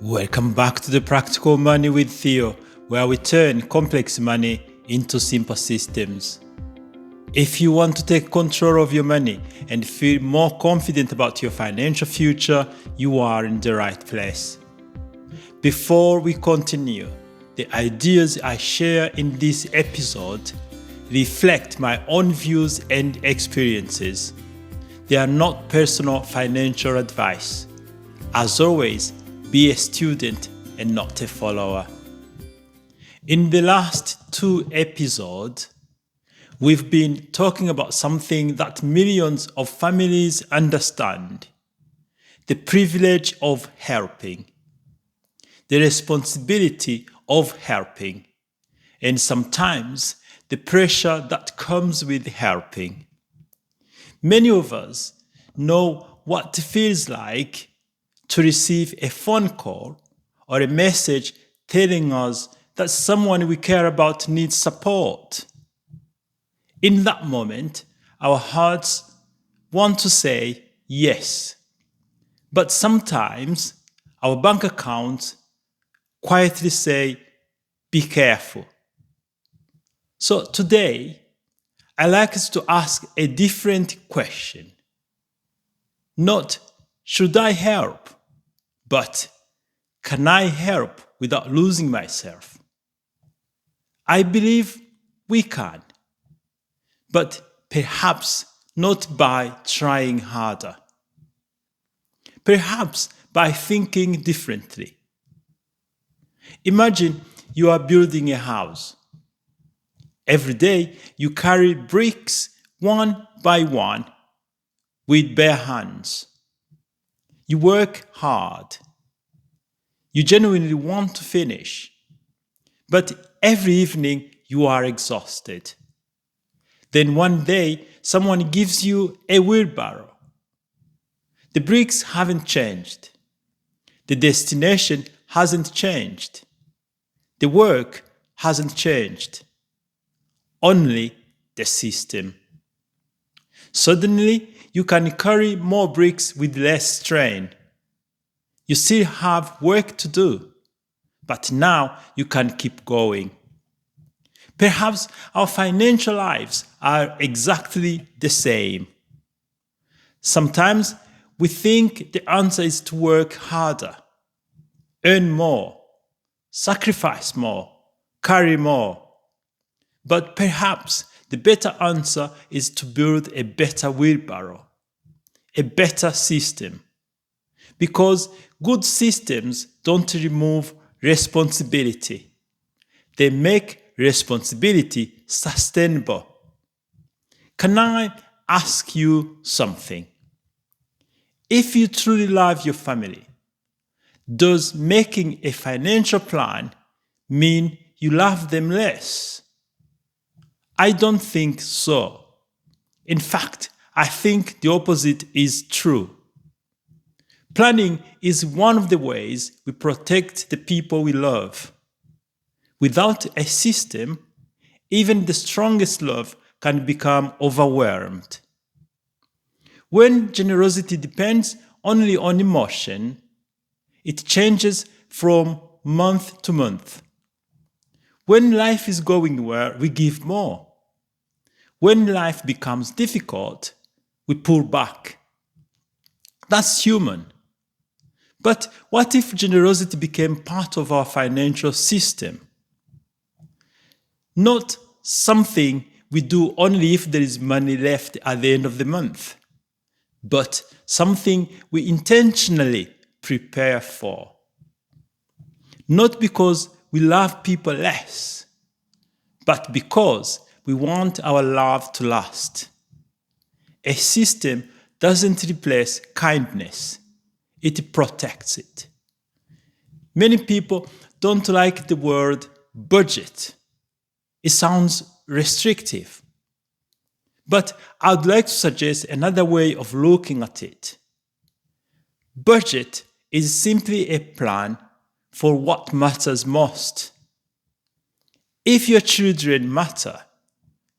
Welcome back to the Practical Money with Theo, where we turn complex money into simple systems. If you want to take control of your money and feel more confident about your financial future, you are in the right place. Before we continue, the ideas I share in this episode reflect my own views and experiences. They are not personal financial advice. As always, be a student and not a follower. In the last 2 episodes, we've been talking about something that millions of families understand: the privilege of helping, the responsibility of helping, and sometimes the pressure that comes with helping. Many of us know what it feels like to receive a phone call or a message telling us that someone we care about needs support. In that moment, our hearts want to say yes, but sometimes our bank accounts quietly say, be careful. So today, I'd like us to ask a different question. Not, should I help? But can I help without losing myself? I believe we can, but perhaps not by trying harder. Perhaps by thinking differently. Imagine you are building a house. Every day you carry bricks one by one with bare hands. You work hard. You genuinely want to finish. But every evening you are exhausted. Then one day someone gives you a wheelbarrow. The bricks haven't changed. The destination hasn't changed. The work hasn't changed. Only the system. Suddenly, you can carry more bricks with less strain. You still have work to do, but now you can keep going. Perhaps our financial lives are exactly the same. Sometimes we think the answer is to work harder, earn more, sacrifice more, carry more. But perhaps the better answer is to build a better wheelbarrow, a better system. Because good systems don't remove responsibility. They make responsibility sustainable. Can I ask you something? If you truly love your family, does making a financial plan mean you love them less? I don't think so. In fact, I think the opposite is true. Planning is one of the ways we protect the people we love. Without a system, even the strongest love can become overwhelmed. When generosity depends only on emotion, it changes from month to month. When life is going well, we give more. When life becomes difficult, we pull back. That's human. But what if generosity became part of our financial system? Not something we do only if there is money left at the end of the month, but something we intentionally prepare for. Not because we love people less, but because we want our love to last. A system doesn't replace kindness, it protects it. Many people don't like the word budget. It sounds restrictive. But I'd like to suggest another way of looking at it. Budget is simply a plan for what matters most. If your children matter,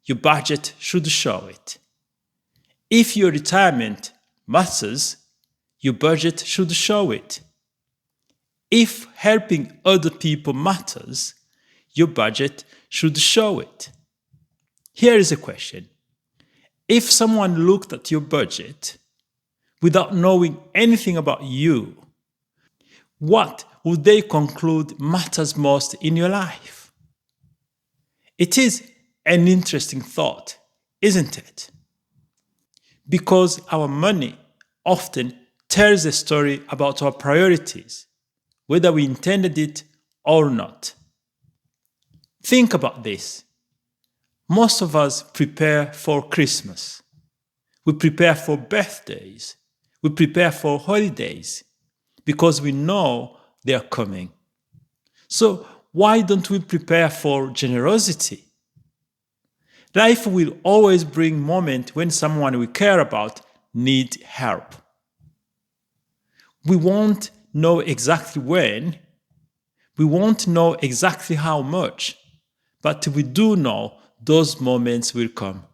your budget should show it. If your retirement matters, your budget should show it. If helping other people matters, your budget should show it. Here is a question. If someone looked at your budget without knowing anything about you, what would they conclude matters most in your life? It is an interesting thought, isn't it? Because our money often tells a story about our priorities, whether we intended it or not. Think about this. Most of us prepare for Christmas. We prepare for birthdays. We prepare for holidays because we know they are coming. So why don't we prepare for generosity? Life will always bring moments when someone we care about needs help. We won't know exactly when, we won't know exactly how much, but we do know those moments will come.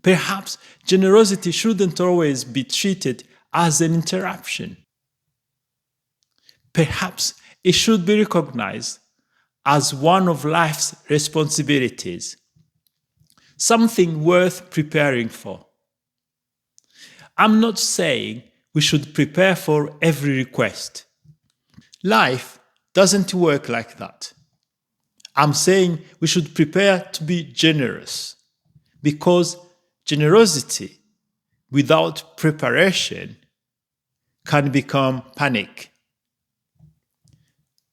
Perhaps generosity shouldn't always be treated as an interruption. Perhaps it should be recognized as one of life's responsibilities, something worth preparing for. I'm not saying we should prepare for every request. Life doesn't work like that. I'm saying we should prepare to be generous, because generosity without preparation can become panic.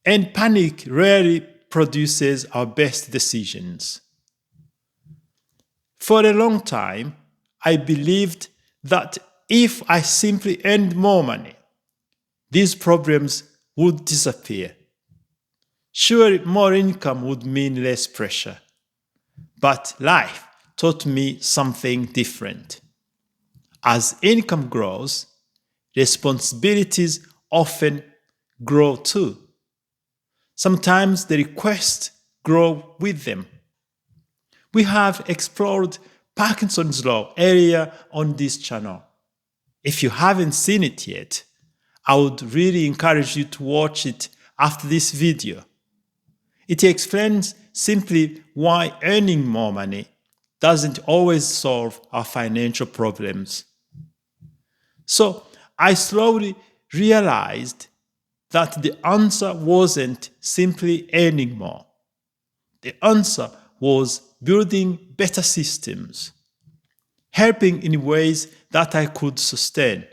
And panic rarely produces our best decisions. For a long time, I believed that if I simply earned more money, these problems would disappear. Sure, more income would mean less pressure. But life taught me something different. As income grows, responsibilities often grow too. Sometimes the requests grow with them. We have explored Parkinson's Law earlier on this channel. If you haven't seen it yet, I would really encourage you to watch it after this video. It explains simply why earning more money doesn't always solve our financial problems. So I slowly realized that the answer wasn't simply earning more. The answer was building better systems, helping in ways that I could sustain,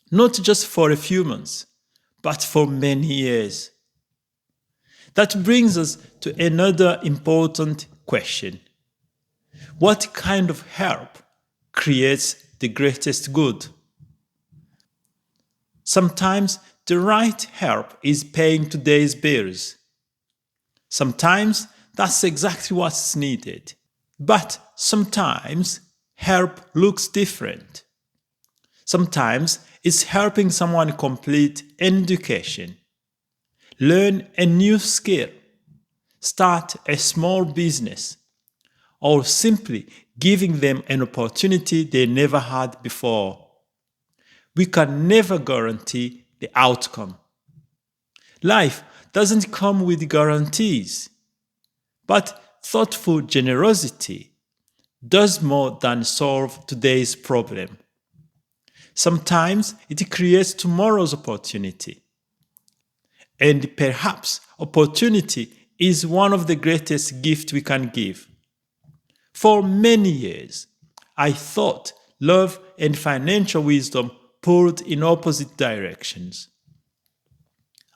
not just for a few months, but for many years. That brings us to another important question. What kind of help creates the greatest good? Sometimes the right help is paying today's bills. Sometimes that's exactly what's needed. But sometimes help looks different. Sometimes it's helping someone complete an education, learn a new skill, start a small business, or simply giving them an opportunity they never had before. We can never guarantee the outcome. Life doesn't come with guarantees, but thoughtful generosity does more than solve today's problem. Sometimes it creates tomorrow's opportunity. And perhaps opportunity is one of the greatest gifts we can give. For many years, I thought love and financial wisdom pulled in opposite directions,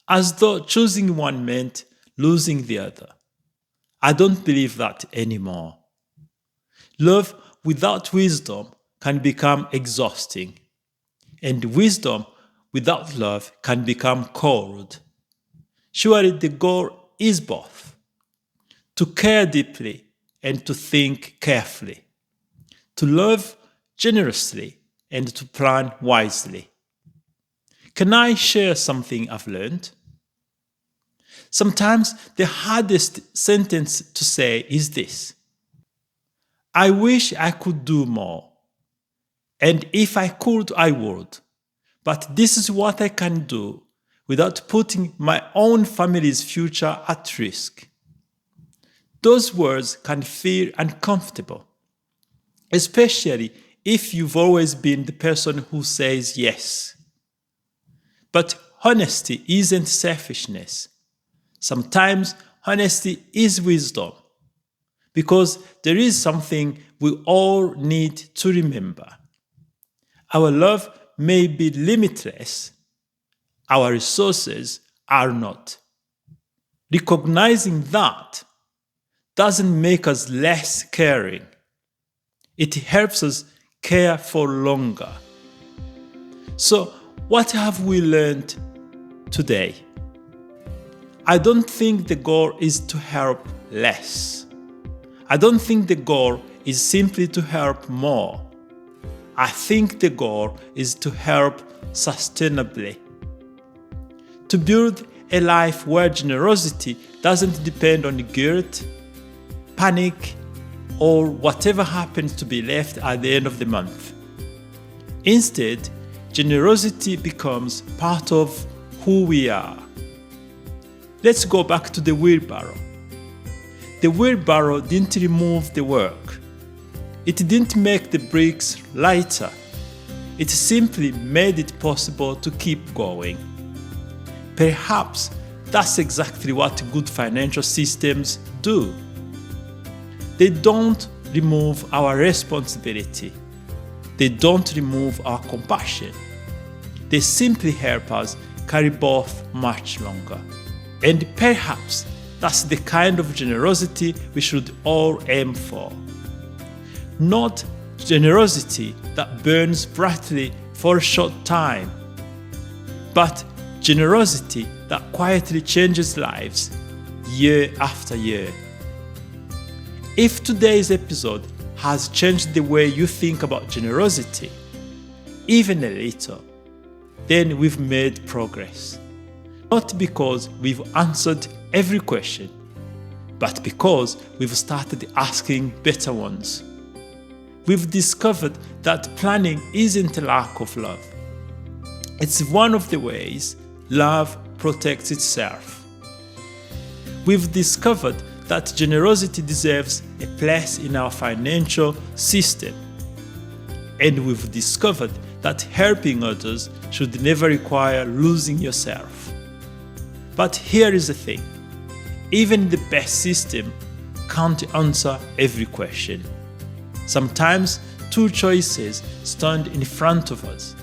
as though choosing one meant losing the other. I don't believe that anymore. Love without wisdom can become exhausting, and wisdom without love can become cold. Surely the goal is both: to care deeply and to think carefully, to love generously and to plan wisely. Can I share something I've learned? Sometimes the hardest sentence to say is this: I wish I could do more. And if I could, I would. But this is what I can do without putting my own family's future at risk. Those words can feel uncomfortable, especially if you've always been the person who says yes. But honesty isn't selfishness. Sometimes honesty is wisdom, because there is something we all need to remember. Our love may be limitless. Our resources are not. Recognizing that doesn't make us less caring. It helps us care for longer. So, what have we learned today? I don't think the goal is to help less. I don't think the goal is simply to help more. I think the goal is to help sustainably. To build a life where generosity doesn't depend on guilt, panic, or whatever happens to be left at the end of the month. Instead, generosity becomes part of who we are. Let's go back to the wheelbarrow. The wheelbarrow didn't remove the work. It didn't make the bricks lighter. It simply made it possible to keep going. Perhaps that's exactly what good financial systems do. They don't remove our responsibility. They don't remove our compassion. They simply help us carry both much longer. And perhaps that's the kind of generosity we should all aim for. Not generosity that burns brightly for a short time, but generosity that quietly changes lives year after year. If today's episode has changed the way you think about generosity, even a little, then we've made progress. Not because we've answered every question, but because we've started asking better ones. We've discovered that planning isn't a lack of love. It's one of the ways love protects itself. We've discovered that generosity deserves a place in our financial system. And we've discovered that helping others should never require losing yourself. But here is the thing. Even the best system can't answer every question. Sometimes two choices stand in front of us.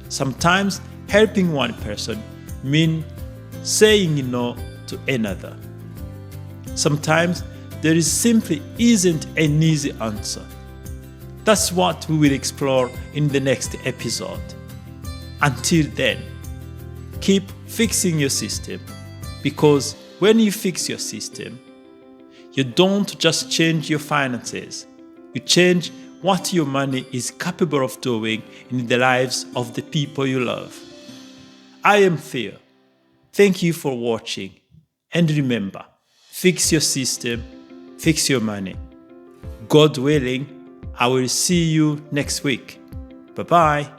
Sometimes helping one person means saying no to another. Sometimes there simply isn't an easy answer. That's what we will explore in the next episode. Until then, keep fixing your system, because when you fix your system, you don't just change your finances, you change what your money is capable of doing in the lives of the people you love. I am Theo. Thank you for watching, and remember, fix your system, fix your money. God willing, I will see you next week. Bye-bye.